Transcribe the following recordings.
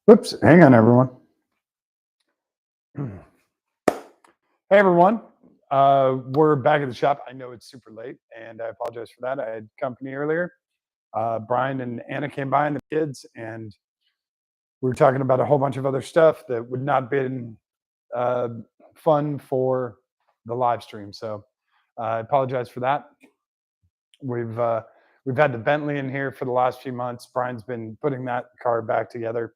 Oops, hang on, everyone. Hey, everyone. We're back at the shop. I know it's super late, and I apologize for that. I had company earlier. Brian and Anna came by and the kids, and we were talking about a whole bunch of other stuff that would not have been uh, fun for the live stream. So I apologize for that. We've uh, we've had the Bentley in here for the last few months. Brian's been putting that car back together,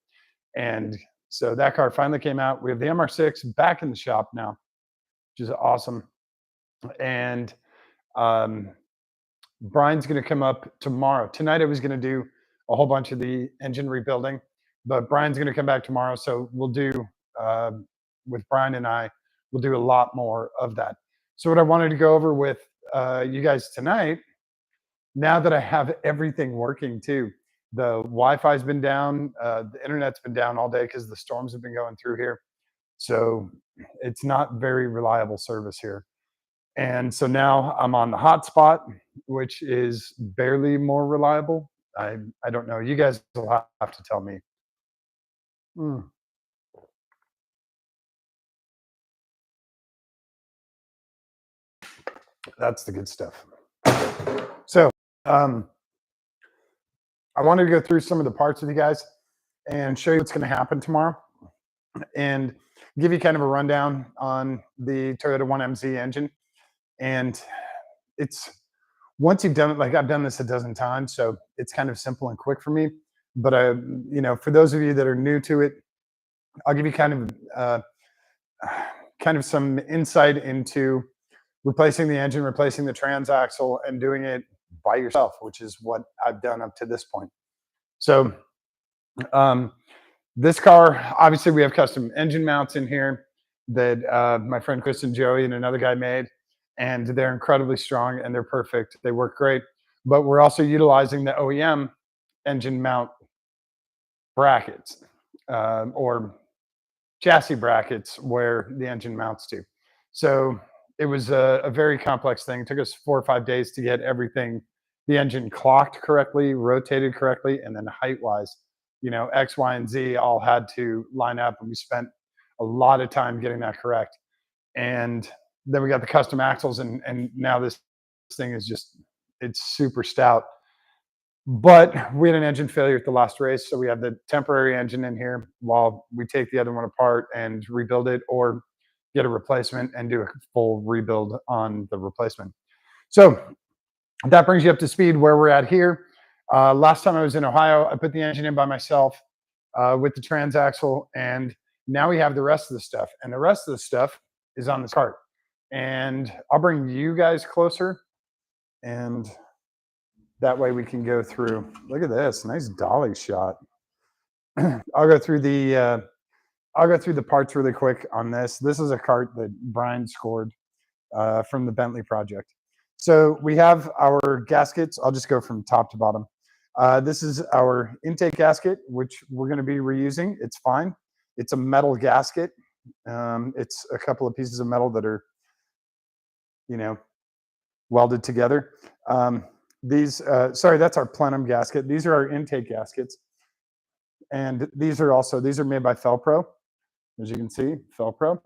and so that car finally came out. We have the MR6 back in the shop now, which is awesome. And um, Brian's going to come up tomorrow. Tonight, I was going to do a whole bunch of the engine rebuilding, but Brian's going to come back tomorrow. So we'll do, uh, with Brian and I, we'll do a lot more of that. So, what I wanted to go over with you guys tonight, now that I have everything working too, the Wi Fi's been down, the internet's been down all day because the storms have been going through here. So, it's not very reliable service here. And so now I'm on the hotspot, which is barely more reliable. I don't know. You guys will have to tell me. Mm, that's the good stuff. So um, I wanted to go through some of the parts with you guys and show you what's going to happen tomorrow, and give you kind of a rundown on the Toyota 1MZ engine. And it's once you've done it, like I've done this a dozen times, so it's kind of simple and quick for me. But for those of you that are new to it, I'll give you kind of some insight into replacing the engine, replacing the transaxle, and doing it by yourself, which is what I've done up to this point. So, um, this car, obviously, we have custom engine mounts in here that my friend Chris and Joey and another guy made, and they're incredibly strong and they're perfect. They work great. But we're also utilizing the OEM engine mount brackets, or chassis brackets where the engine mounts to. So it was a very complex thing. It took us 4 or 5 days to get everything, the engine clocked correctly, rotated correctly, and then height wise, X, Y, and Z all had to line up. And we spent a lot of time getting that correct. And then we got the custom axles, and now this thing is just, it's super stout. But we had an engine failure at the last race, so we have the temporary engine in here while we take the other one apart and rebuild it, or get a replacement and do a full rebuild on the replacement. So that brings you up to speed where we're at here. Last time I was in Ohio, I put the engine in by myself with the transaxle, and now we have the rest of the stuff. And the rest of the stuff is on this cart. And I'll bring you guys closer, and that way we can go through. Look at this, nice dolly shot. I'll go through the parts really quick on this. This is a cart that Brian scored from the Bentley project. So we have our gaskets. I'll just go from top to bottom. This is our intake gasket, which we're going to be reusing. It's fine. It's a metal gasket. It's a couple of pieces of metal that are, welded together. Sorry, that's our plenum gasket. These are our intake gaskets. And these are made by Felpro, as you can see, Felpro.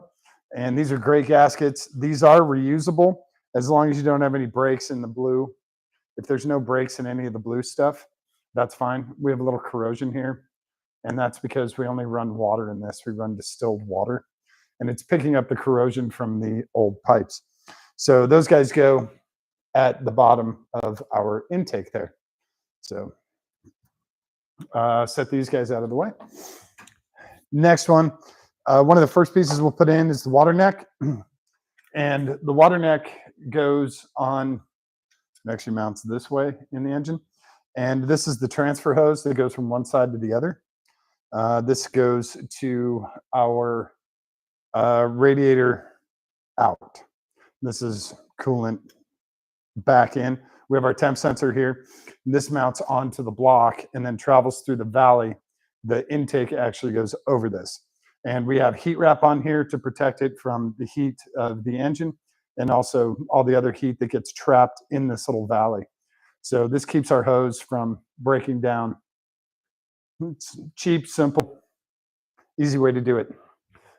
And these are great gaskets. These are reusable as long as you don't have any breaks in the blue. If there's no breaks in any of the blue stuff, that's fine. We have a little corrosion here, and that's because we only run water in this. We run distilled water, and it's picking up the corrosion from the old pipes. So those guys go at the bottom of our intake there. So set these guys out of the way. Next one of the first pieces we'll put in is the water neck. And the water neck goes on, it actually mounts this way in the engine. And this is the transfer hose that goes from one side to the other. This goes to our radiator out. This is coolant back in. We have our temp sensor here. This mounts onto the block and then travels through the valley. The intake actually goes over this. And we have heat wrap on here to protect it from the heat of the engine, and also all the other heat that gets trapped in this little valley. So this keeps our hose from breaking down. It's cheap, simple. Easy way to do it.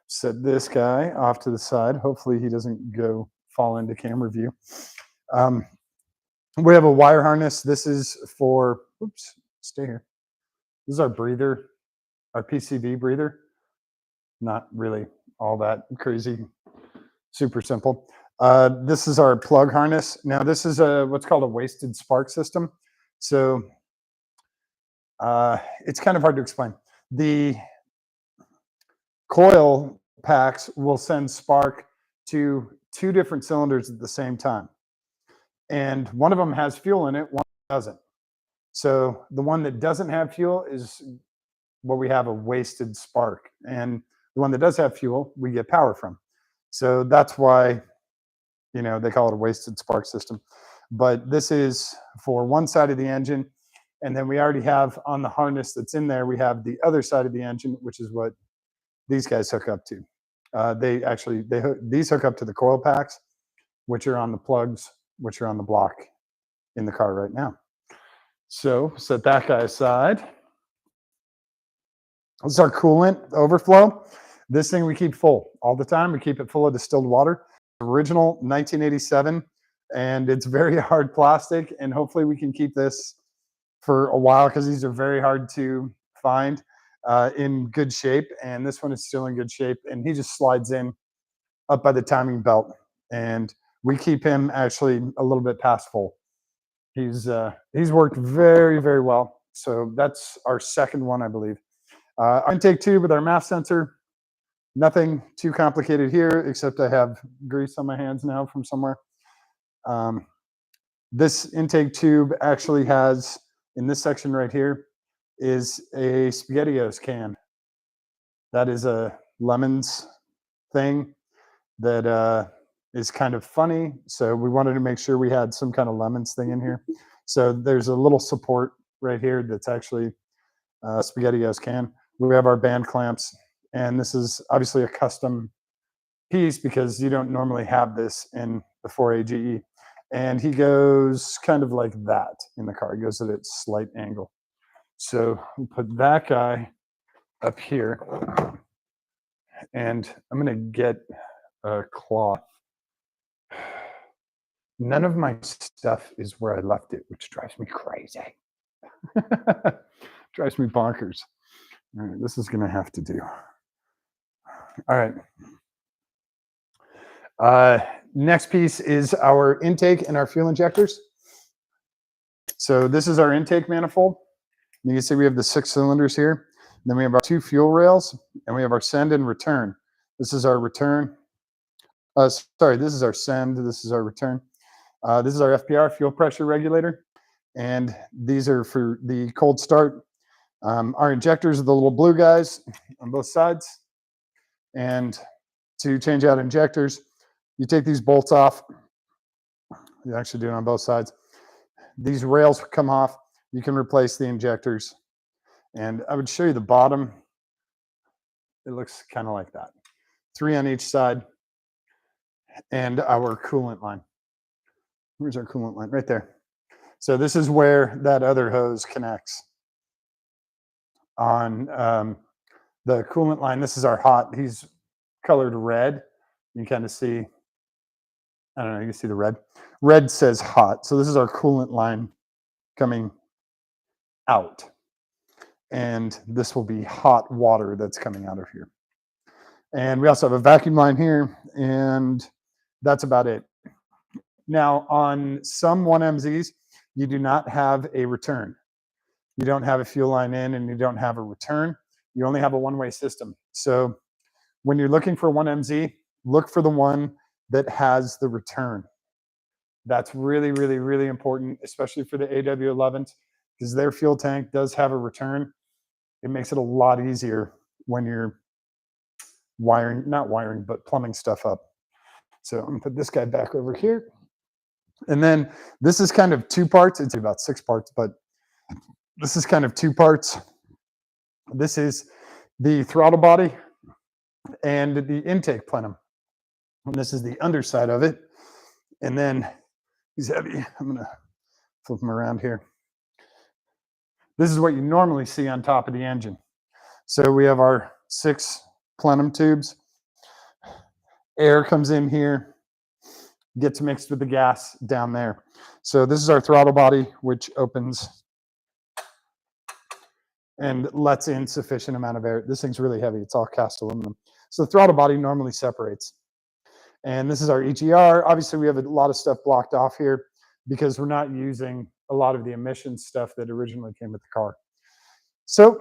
Set this guy off to the side. Hopefully he doesn't go fall into camera view. Um, we have a wire harness. This is for, oops, stay here. This is our breather, our PCV breather. Not really all that crazy, super simple. This is our plug harness. Now this is what's called a wasted spark system. So it's kind of hard to explain. The coil packs will send spark to two different cylinders at the same time. And one of them has fuel in it, one doesn't. So the one that doesn't have fuel is what we have a wasted spark. And the one that does have fuel, we get power from. So that's why, you know, they call it a wasted spark system. But this is for one side of the engine. And then we already have on the harness that's in there, we have the other side of the engine, which is what these guys hook up to. These hook up to the coil packs, which are on the plugs, which are on the block in the car right now. So set that guy aside. This is our coolant overflow. This thing we keep full all the time. We keep it full of distilled water. Original 1987, and it's very hard plastic. And hopefully we can keep this for a while because these are very hard to find in good shape. And this one is still in good shape. And he just slides in up by the timing belt. And we keep him actually a little bit past full. He's worked very, very well. So that's our second one, I believe. Our intake tube with our MAF sensor, nothing too complicated here, except I have grease on my hands now from somewhere. This intake tube actually has, in this section right here, is a SpaghettiOs can. That is a lemons thing that is kind of funny. So we wanted to make sure we had some kind of lemons thing in here. So there's a little support right here that's actually a SpaghettiOs can. We have our band clamps, and this is obviously a custom piece because you don't normally have this in the 4AGE. And he goes kind of like that in the car. He goes at a slight angle. So we'll put that guy up here, and I'm going to get a cloth. None of my stuff is where I left it, which drives me crazy. Drives me bonkers. All right, this is going to have to do. All right. Next piece is our intake and our fuel injectors. So this is our intake manifold. You can see we have the 6 cylinders here. Then we have our 2 fuel rails, and we have our send and return. This is our return. This is our send. This is our return. This is our FPR, fuel pressure regulator. And these are for the cold start. Our injectors are the little blue guys on both sides. And to change out injectors, you take these bolts off. You actually do it on both sides. These rails come off. You can replace the injectors. And I would show you the bottom. It looks kind of like that. 3 on each side. And our coolant line. Where's our coolant line? Right there. So this is where that other hose connects. On the coolant line, this is our hot. He's colored red. You can kind of see, I don't know, you can see the red. Red says hot. So this is our coolant line coming out. And this will be hot water that's coming out of here. And we also have a vacuum line here, and that's about it. Now, on some 1MZs, you do not have a return. You don't have a fuel line in, and you don't have a return. You only have a one-way system. So when you're looking for 1MZ, look for the one that has the return. That's really, really, really important, especially for the AW11s, because their fuel tank does have a return. It makes it a lot easier when you're not wiring, but plumbing stuff up. So I'm gonna put this guy back over here. And then this is kind of 2 parts. It's about 6 parts, but this is kind of 2 parts. This is the throttle body and the intake plenum. And this is the underside of it. And then he's heavy. I'm going to flip him around here. This is what you normally see on top of the engine. So we have our 6 plenum tubes. Air comes in here, gets mixed with the gas down there. So this is our throttle body, which opens and lets in sufficient amount of air. This thing's really heavy. It's all cast aluminum. So the throttle body normally separates. And this is our EGR. Obviously, we have a lot of stuff blocked off here because we're not using a lot of the emissions stuff that originally came with the car. So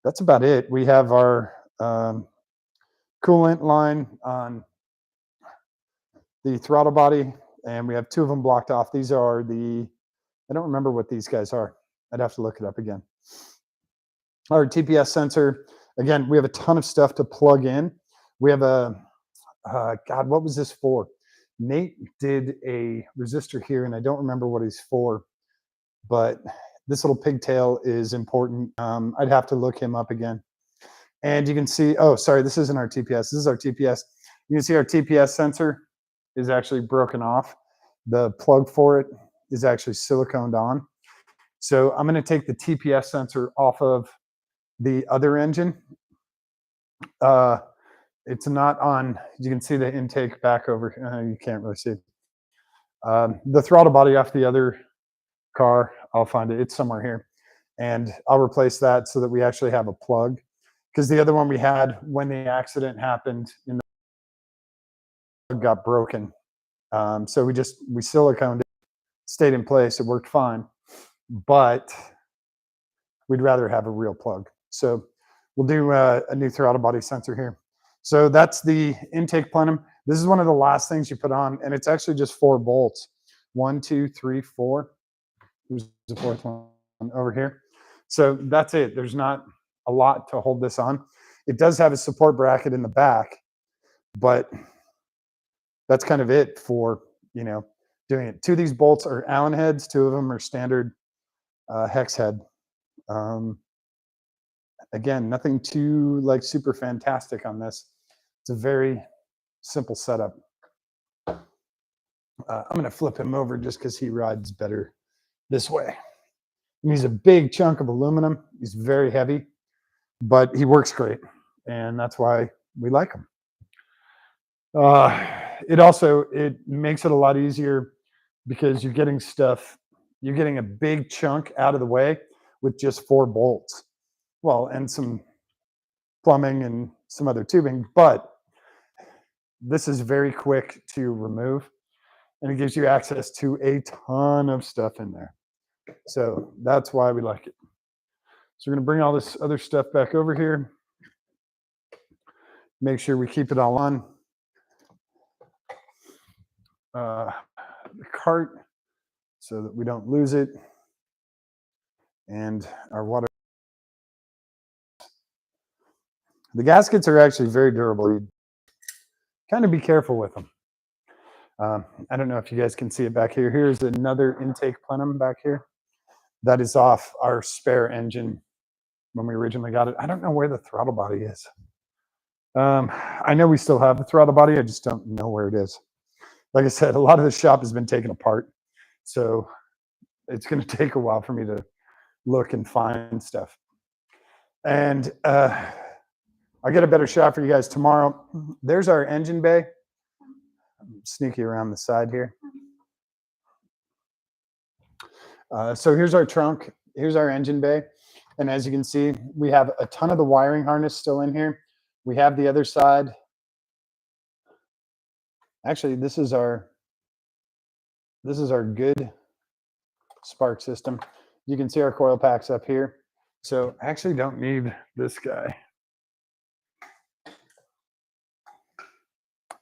that's about it. We have our coolant line on the throttle body, and we have 2 of them blocked off. These are the, I don't remember what these guys are. I'd have to look it up again. Our TPS sensor, again, we have a ton of stuff to plug in. We have a, God, what was this for? Nate did a resistor here, and I don't remember what he's for, but this little pigtail is important. I'd have to look him up again. And you can see, oh, sorry, this isn't our TPS. This is our TPS. You can see our TPS sensor is actually broken off. The plug for it is actually siliconed on. So I'm going to take the TPS sensor off of the other engine. It's not on, you can see the intake back over, you can't really see. The throttle body off the other car, I'll find it, it's somewhere here. And I'll replace that so that we actually have a plug. Because the other one we had when the accident happened, the plug got broken. So we siliconed it, stayed in place, it worked fine. But we'd rather have a real plug. So we'll do a new throttle body sensor here. So that's the intake plenum. This is one of the last things you put on, and it's actually just 4 bolts. 1, 2, 3, 4. There's the 4th one over here. So that's it. There's not a lot to hold this on. It does have a support bracket in the back, but that's kind of it for, doing it. 2 of these bolts are Allen heads. 2 of them are standard hex head. Again, nothing too super fantastic on this. It's a very simple setup. I'm going to flip him over just because he rides better this way. And he's a big chunk of aluminum. He's very heavy, but he works great, and that's why we like him. It makes it a lot easier because you're getting a big chunk out of the way with just 4 bolts. Well, and some plumbing and some other tubing, but this is very quick to remove, and it gives you access to a ton of stuff in there. So that's why we like it. So we're going to bring all this other stuff back over here. Make sure we keep it all on. The cart so that we don't lose it. And our water. The gaskets are actually very durable. You kind of be careful with them. I don't know if you guys can see it back here. Here's another intake plenum back here. That is off our spare engine when we originally got it. I don't know where the throttle body is. I know we still have the throttle body. I just don't know where it is. Like I said, a lot of the shop has been taken apart. So it's going to take a while for me to look and find stuff. And I'll get a better shot for you guys tomorrow. There's our engine bay. I'm sneaky around the side here. So here's our trunk. Here's our engine bay. And as you can see, we have a ton of the wiring harness still in here. We have the other side. Actually, this is our good spark system. You can see our coil packs up here. So I actually don't need this guy.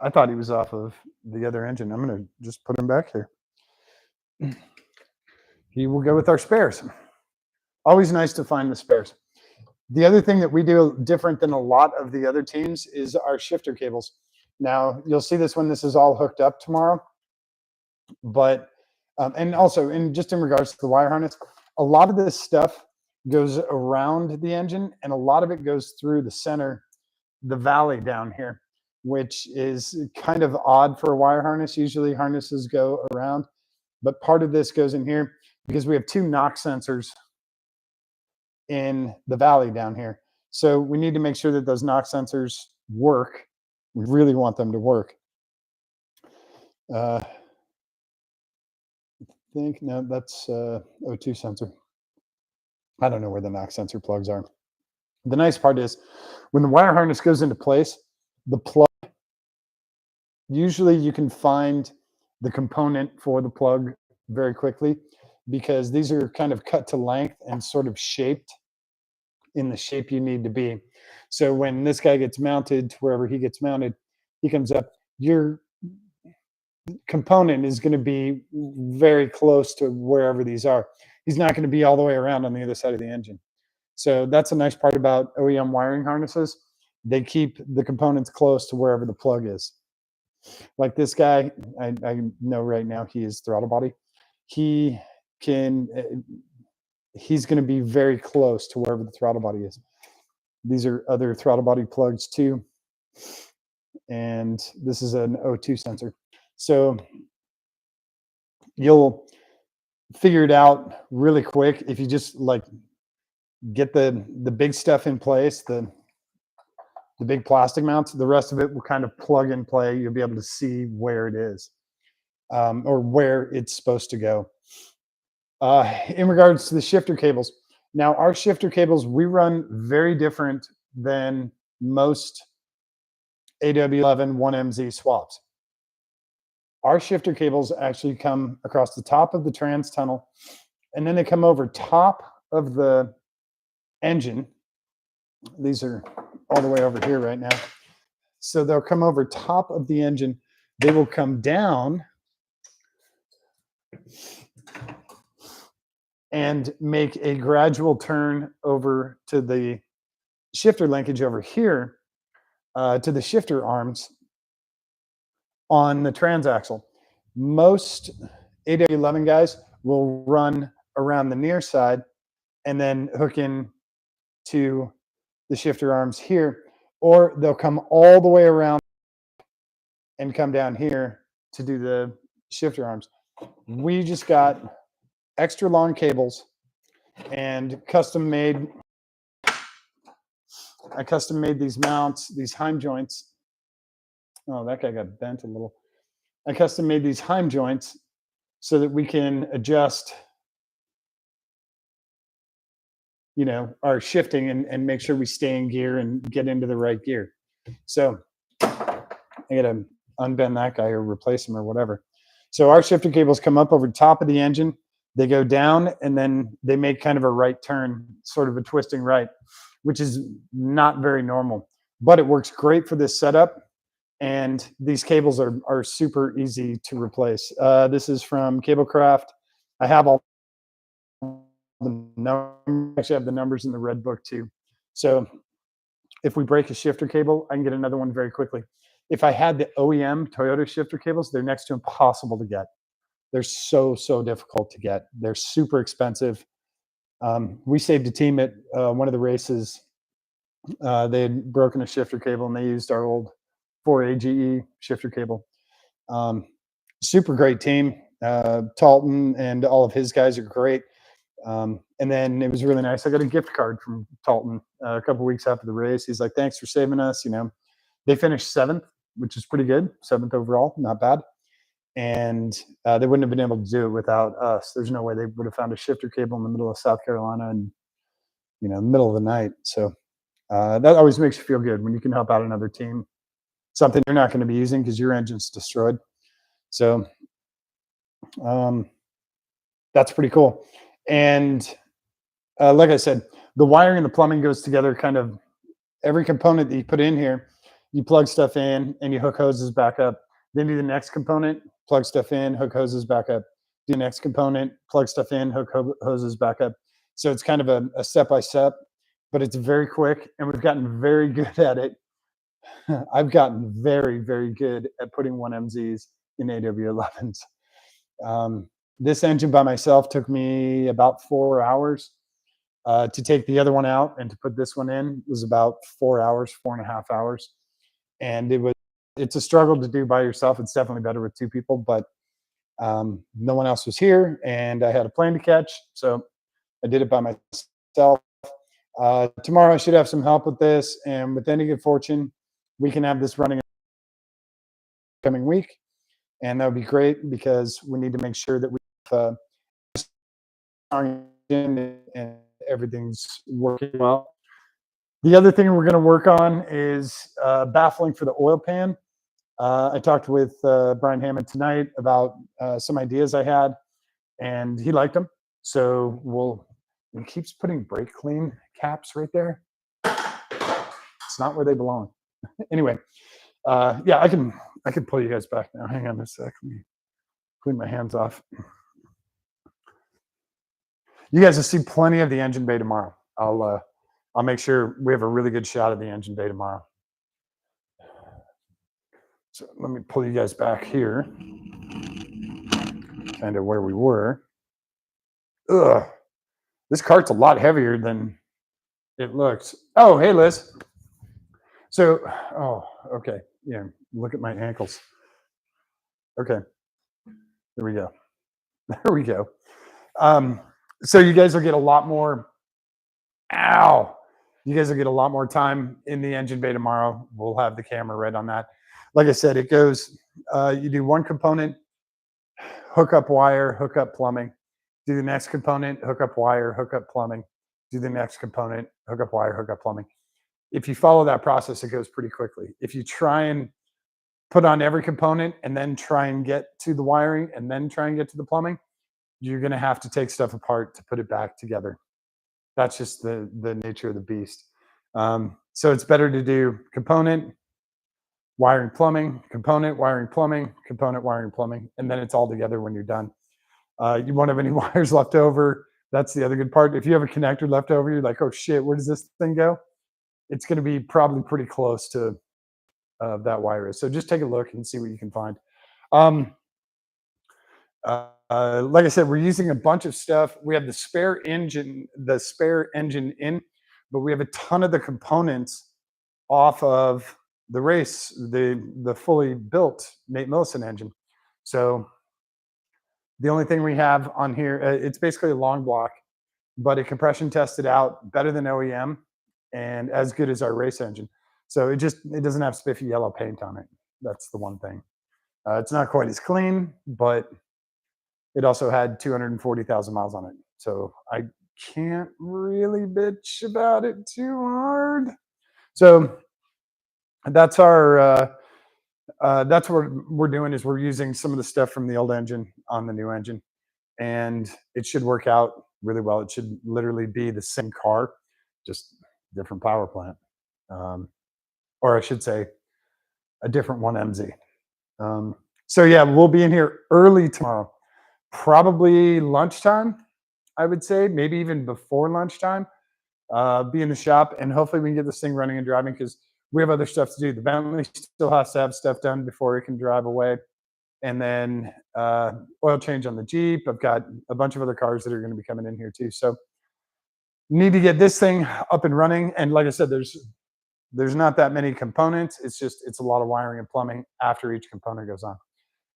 I thought he was off of the other engine. I'm going to just put him back here. He will go with our spares. Always nice to find the spares. The other thing that we do different than a lot of the other teams is our shifter cables. Now, you'll see this when this is all hooked up tomorrow. But, and also, just in regards to the wire harness, a lot of this stuff goes around the engine, and a lot of it goes through the center, the valley down here, which is kind of odd for a wire harness. Usually harnesses go around, but part of this goes in here because we have 2 knock sensors in the valley down here. So we need to make sure that those knock sensors work. We really want them to work. I think, no, that's O2 sensor. I don't know where the knock sensor plugs are. The nice part is when the wire harness goes into place, the plug, usually you can find the component for the plug very quickly because these are kind of cut to length and sort of shaped in the shape you need to be. So when this guy gets mounted to wherever he gets mounted, he comes up, your component is going to be very close to wherever these are. He's not going to be all the way around on the other side of the engine. So that's a nice part about OEM wiring harnesses. They keep the components close to wherever the plug is. Like this guy, I know right now he is throttle body. He can, he's going to be very close to wherever the throttle body is. These are other throttle body plugs too. And this is an O2 sensor. So you'll figure it out really quick if you just like get the big stuff in place, the big plastic mounts. The rest of it will kind of plug and play. You'll be able to see where it is or where it's supposed to go. In regards to the shifter cables, now our shifter cables, we run very different than most AW11 1MZ swaps. Our shifter cables actually come across the top of the trans tunnel, and then they come over top of the engine. These are all the way over here right now. So they'll come over top of the engine. They will come down and make a gradual turn over to the shifter linkage over here, to the shifter arms on the transaxle. Most AW11 guys will run around the near side and then hook in to the shifter arms here, or they'll come all the way around and come down here to do the shifter arms. We just got extra long cables and custom made. I custom made these mounts, these heim joints. Oh, that guy got bent a little. I custom made these heim joints so that we can adjust, you know, our shifting and make sure we stay in gear and get into the right gear. So I gotta unbend that guy or replace him or whatever. So our shifter cables come up over the top of the engine, they go down, and then they make kind of a right turn, sort of a twisting right, which is not very normal, but it works great for this setup. And these cables are super easy to replace. This is from Cablecraft. I have all the numbers. Actually, I have the numbers in the red book too. So if we break a shifter cable, I can get another one very quickly. If I had the OEM Toyota shifter cables, they're next to impossible to get. They're so difficult to get. They're super expensive. We saved a team at one of the races. They had broken a shifter cable and they used our old 4AGE shifter cable. Super great team. Talton and all of his guys are great. And then it was really nice. I got a gift card from Talton a couple weeks after the race. He's like, "Thanks for saving us." You know, they finished 7th, which is pretty good. 7th overall, not bad. And they wouldn't have been able to do it without us. There's no way they would have found a shifter cable in the middle of South Carolina and, you know, middle of the night. So that always makes you feel good when you can help out another team, something you're not going to be using because your engine's destroyed. So that's pretty cool. And like I said, the wiring and the plumbing goes together. Kind of every component that you put in here, you plug stuff in and you hook hoses back up. Then do the next component, plug stuff in, hook hoses back up. Do the next component, plug stuff in, hook hoses back up. So it's kind of a step by step, but it's very quick, and we've gotten very good at it. I've gotten very good at putting 1MZs in AW11s. This engine by myself took me about 4 hours. To take the other one out and to put this one in was about 4 hours, 4.5 hours. And it's a struggle to do by yourself. It's definitely better with 2 people, but no one else was here and I had a plane to catch. So I did it by myself. Tomorrow I should have some help with this, and with any good fortune, we can have this running coming week, and that would be great because we need to make sure that we uh, are in and everything's working well. The other thing we're going to work on is baffling for the oil pan. I talked with Brian Hammond tonight about some ideas I had, and he liked them. So we'll. He keeps putting brake clean caps right there. It's not where they belong. Anyway, yeah, I can pull you guys back now. Hang on a sec. Let me clean my hands off. You guys will see plenty of the engine bay tomorrow. I'll make sure we have a really good shot of the engine bay tomorrow. So let me pull you guys back here, kind of where we were. Ugh, this cart's a lot heavier than it looks. Oh, hey, Liz. So, oh, okay. Yeah, look at my ankles. Okay, there we go. There we go. So you guys will get a lot more. Ow! You guys will get a lot more time in the engine bay tomorrow. We'll have the camera right on that. Like I said, it goes. You do one component, hook up wire, hook up plumbing. Do the next component, hook up wire, hook up plumbing. Do the next component, hook up wire, hook up plumbing. If you follow that process, it goes pretty quickly. If you try and put on every component and then try and get to the wiring and then try and get to the plumbing, you're going to have to take stuff apart to put it back together. That's just the nature of the beast. So it's better to do component, wiring, plumbing, component, wiring, plumbing, component, wiring, plumbing, and then it's all together when you're done. You won't have any wires left over. That's the other good part. If you have a connector left over, you're like, oh shit, where does this thing go? It's going to be probably pretty close to that wire is. So just take a look and see what you can find. Like I said, we're using a bunch of stuff. We have the spare engine in, but we have a ton of the components off of the race, the fully built Nate Millison engine. So the only thing we have on here, it's basically a long block, but it compression tested out better than OEM and as good as our race engine. So it doesn't have spiffy yellow paint on it. That's the one thing. It's not quite as clean, but it also had 240,000 miles on it. So I can't really bitch about it too hard. So that's that's what we're doing is we're using some of the stuff from the old engine on the new engine, and it should work out really well. It should literally be the same car, just different power plant, or I should say, a different 1MZ. So yeah, we'll be in here early tomorrow, probably lunchtime. I would say maybe even before lunchtime. Be in the shop, and hopefully we can get this thing running and driving because we have other stuff to do. The Bentley still has to have stuff done before it can drive away, and then oil change on the Jeep. I've got a bunch of other cars that are going to be coming in here too. So need to get this thing up and running. And like I said, there's not that many components. It's a lot of wiring and plumbing after each component goes on.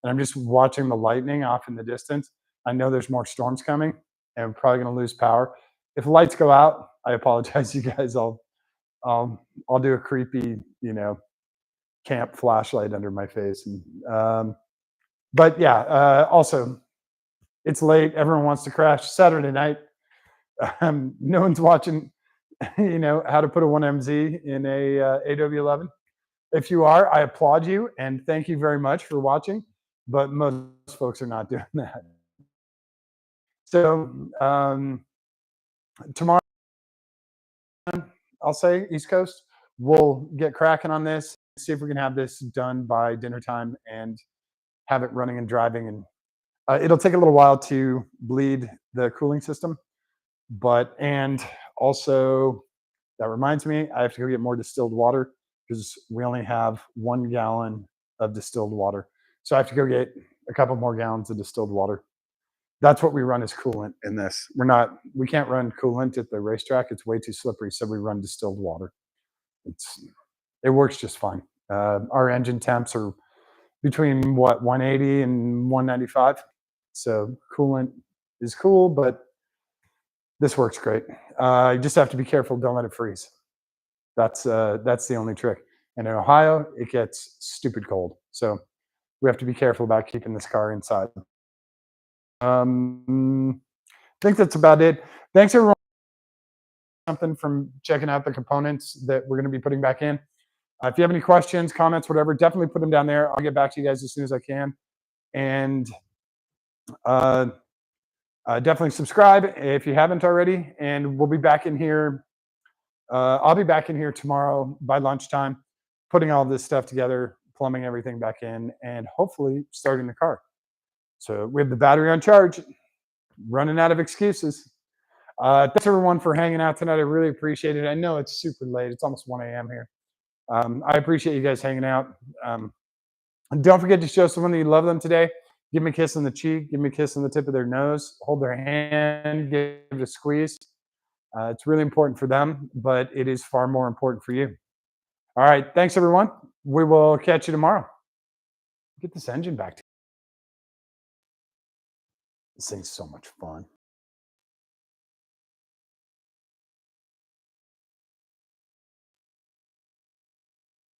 And I'm just watching the lightning off in the distance. I know there's more storms coming, and we're probably going to lose power. If lights go out, I apologize, you guys. I'll do a creepy, camp flashlight under my face. And but yeah, also it's late. Everyone wants to crash Saturday night. No one's watching, how to put a 1MZ in a AW11. If you are, I applaud you and thank you very much for watching. But most folks are not doing that. So tomorrow, I'll say East Coast, we'll get cracking on this, see if we can have this done by dinner time and have it running and driving. And it'll take a little while to bleed the cooling system, and also that reminds me, I have to go get more distilled water because we only have 1 gallon of distilled water. So I have to go get a couple more gallons of distilled water. That's what we run as coolant in this. We can't run coolant at the racetrack. It's way too slippery. So we run distilled water. It works just fine. Our engine temps are between 180 and 195. So coolant is cool, but This works great. You just have to be careful. Don't let it freeze. That's the only trick. And in Ohio, it gets stupid cold. So we have to be careful about keeping this car inside. I think that's about it. Thanks everyone. Something from checking out the components that we're going to be putting back in. If you have any questions, comments, whatever, definitely put them down there. I'll get back to you guys as soon as I can. And uh, definitely subscribe if you haven't already. And we'll be back in here. I'll be back in here tomorrow by lunchtime, putting all this stuff together, plumbing everything back in, and hopefully starting the car. So we have the battery on charge, running out of excuses. Thanks everyone for hanging out tonight. I really appreciate it. I know it's super late. It's almost 1 a.m. here. I appreciate you guys hanging out. And don't forget to show someone that you love them today. Give them a kiss on the cheek. Give them a kiss on the tip of their nose. Hold their hand. Give it a squeeze. It's really important for them, but it is far more important for you. All right. Thanks, everyone. We will catch you tomorrow. Get this engine back to you. This thing's so much fun.